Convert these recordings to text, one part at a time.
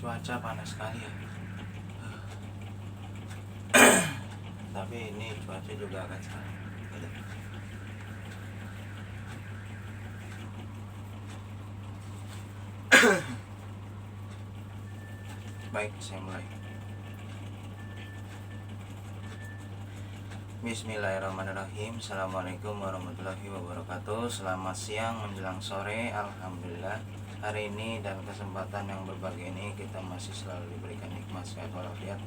cuaca panas sekali ya. Tapi ini cuaca juga agak salah. Baik, saya mulai. Bismillahirrahmanirrahim. Assalamualaikum warahmatullahi wabarakatuh. Selamat siang menjelang sore. Alhamdulillah, hari ini dan kesempatan yang berbahagia ini kita masih selalu diberikan nikmat sehat walafiat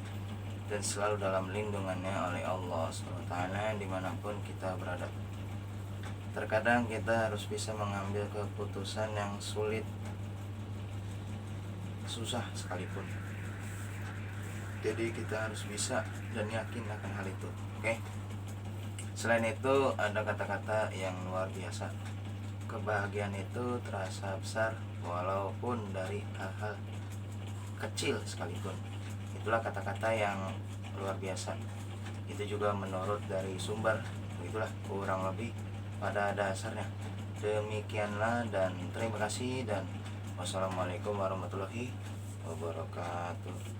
dan selalu dalam lindungannya oleh Allah SWT dimanapun kita berada. Terkadang kita harus bisa mengambil keputusan yang sulit, susah sekalipun. Jadi kita harus bisa dan yakin akan hal itu. Oke. Selain itu ada kata-kata yang luar biasa. Kebahagiaan itu terasa besar walaupun dari hal-hal kecil sekalipun. Itulah kata-kata yang luar biasa. Itu juga menurut dari sumber. Itulah kurang lebih pada dasarnya. Demikianlah dan terima kasih dan wassalamualaikum warahmatullahi wabarakatuh.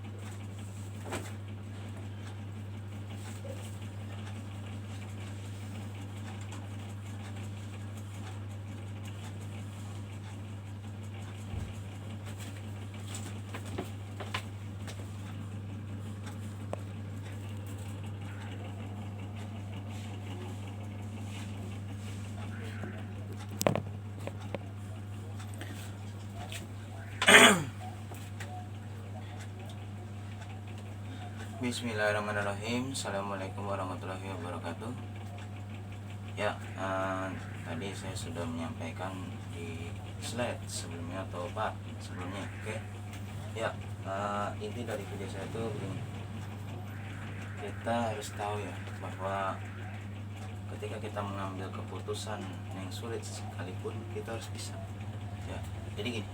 Bismillahirrahmanirrahim. Assalamualaikum warahmatullahi wabarakatuh. Ya, tadi saya sudah menyampaikan di slide sebelumnya atau Pak sebelumnya. Oke. Ya, inti dari video saya itu begini. Kita harus tahu ya bahwa ketika kita mengambil keputusan yang sulit sekalipun kita harus bisa. Ya, jadi gini.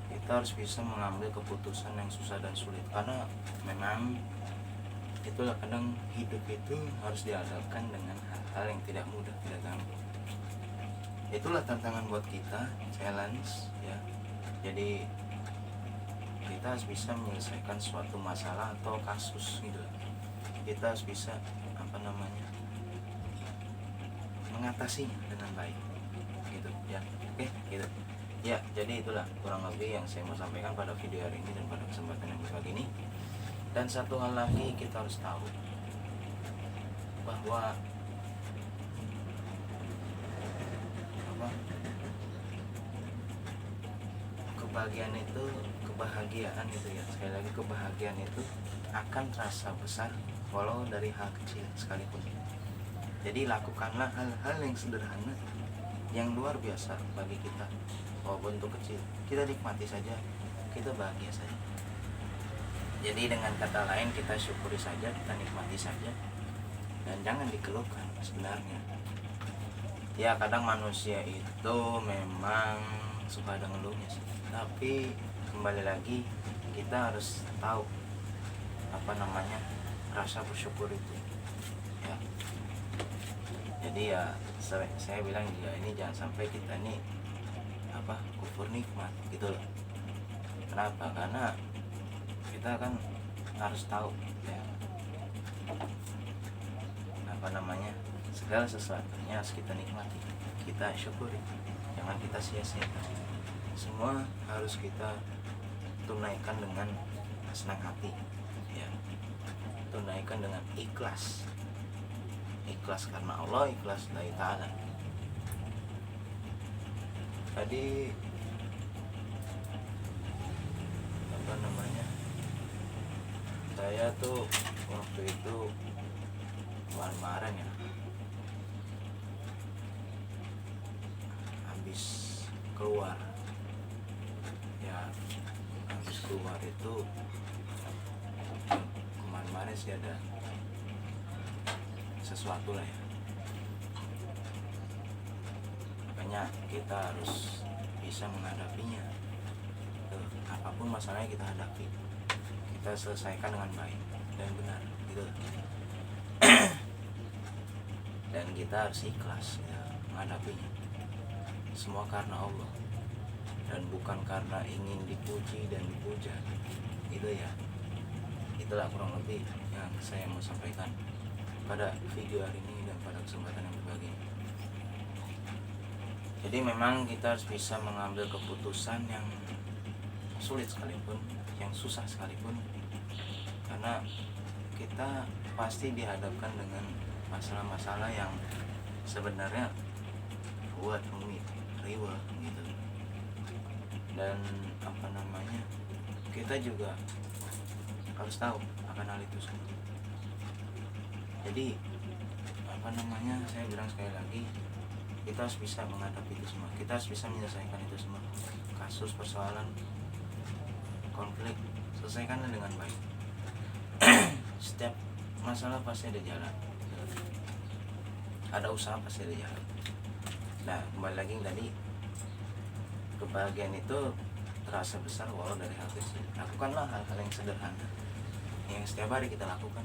Kita harus bisa mengambil keputusan yang susah dan sulit karena memang itulah kadang hidup itu harus dihadapkan dengan hal-hal yang tidak mudah, tidak gampang. Itulah tantangan buat kita, challenge ya. Jadi kita harus bisa menyelesaikan suatu masalah atau kasus gitu. Kita harus bisa mengatasinya dengan baik gitu ya. Oke, gitu. Ya, jadi itulah kurang lebih yang saya mau sampaikan pada video hari ini dan pada kesempatan yang berbahagia ini. Dan satu hal lagi kita harus tahu bahwa kebahagiaan itu ya, sekali lagi kebahagiaan itu akan terasa besar walau dari hal kecil sekalipun. Jadi lakukanlah hal-hal yang sederhana yang luar biasa bagi kita, walaupun untuk kecil, kita nikmati saja, kita bahagia saja. Jadi dengan kata lain kita syukuri saja, kita nikmati saja, dan jangan dikeluhkan sebenarnya. Ya kadang manusia itu memang suka ada ngeluhnya sih, tapi kembali lagi kita harus tahu rasa bersyukur itu ya. Jadi ya saya bilang juga ini jangan sampai kita ini kufur nikmat gitu loh. Kenapa? Karena kita kan harus tahu ya segala sesuatunya harus kita nikmati, kita syukuri, jangan kita sia-siakan. Semua harus kita tunaikan dengan senang hati ya, tunaikan dengan ikhlas karena Allah, ikhlas dari ta'ala. Tadi saya tuh waktu itu kemarin ya habis keluar itu kemarin sih ada sesuatu lah ya, makanya kita harus bisa menghadapinya. Apapun masalahnya kita hadapi, kita selesaikan dengan baik dan benar gitu. Dan kita harus ikhlas ya, menghadapinya semua karena Allah. dan bukan karena ingin dipuji dan dipuja. Itu ya, itulah kurang lebih yang saya mau sampaikan pada video hari ini dan pada kesempatan yang berbagi. Jadi memang kita harus bisa mengambil keputusan yang sulit sekalipun, yang susah sekalipun, karena kita pasti dihadapkan dengan masalah-masalah yang sebenarnya buat rumit, riweh gitu. Dan kita juga harus tahu akan hal itu semua. Jadi saya bilang sekali lagi, kita harus bisa menghadapi itu semua, kita harus bisa menyelesaikan itu semua. Kasus, persoalan, konflik, selesaikanlah dengan baik. Setiap masalah pasti ada jalan, ada usaha pasti ada jalan. Nah, kembali lagi tadi, kebahagiaan itu terasa besar walau dari hal kecil. Lakukanlah hal-hal yang sederhana yang setiap hari kita lakukan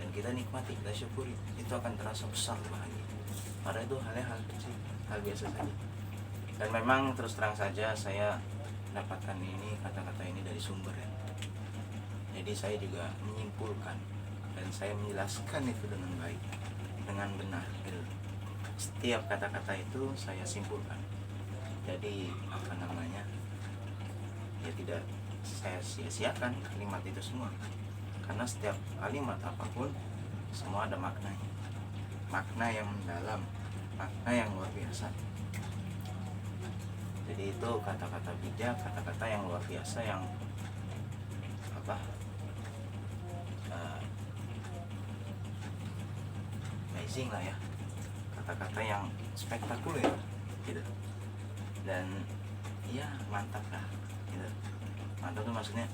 dan kita nikmati, kita syukuri, itu akan terasa besar bahagia. Padahal itu hal kecil, hal biasa saja. Dan memang terus terang saja saya dapatkan ini, kata-kata ini dari sumber ya. Jadi saya juga menyimpulkan dan saya menjelaskan itu dengan baik, dengan benar gitu. Setiap kata-kata itu saya simpulkan. Jadi ya tidak saya sia-siakan kalimat itu semua, karena setiap kalimat apapun semua ada maknanya, makna yang mendalam, makna yang luar biasa. Jadi itu kata-kata bijak, kata-kata yang luar biasa, yang amazing lah ya, kata-kata yang spektakuler gitu. Dan ya mantap lah gitu. Mantap tuh maksudnya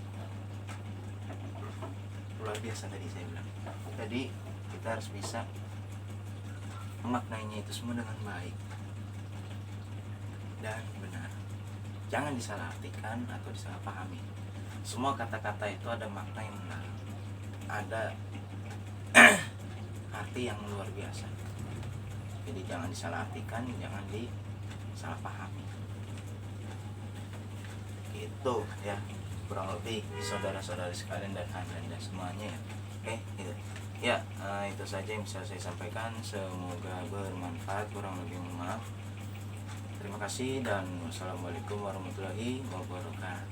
luar biasa tadi saya bilang. Jadi kita harus bisa memaknainya itu semua dengan baik dan benar. Jangan disalahartikan atau disalahpahami. Semua kata-kata itu ada makna yang mendalam, ada arti yang luar biasa. Jadi jangan disalahartikan, jangan disalahpahami. Itu ya, kurang lebih saudara-saudari sekalian dan anda semuanya ya. Oke, gitu. Ya, itu saja yang bisa saya sampaikan. Semoga bermanfaat. Kurang lebih mohon maaf. Terima kasih dan wassalamualaikum warahmatullahi wabarakatuh.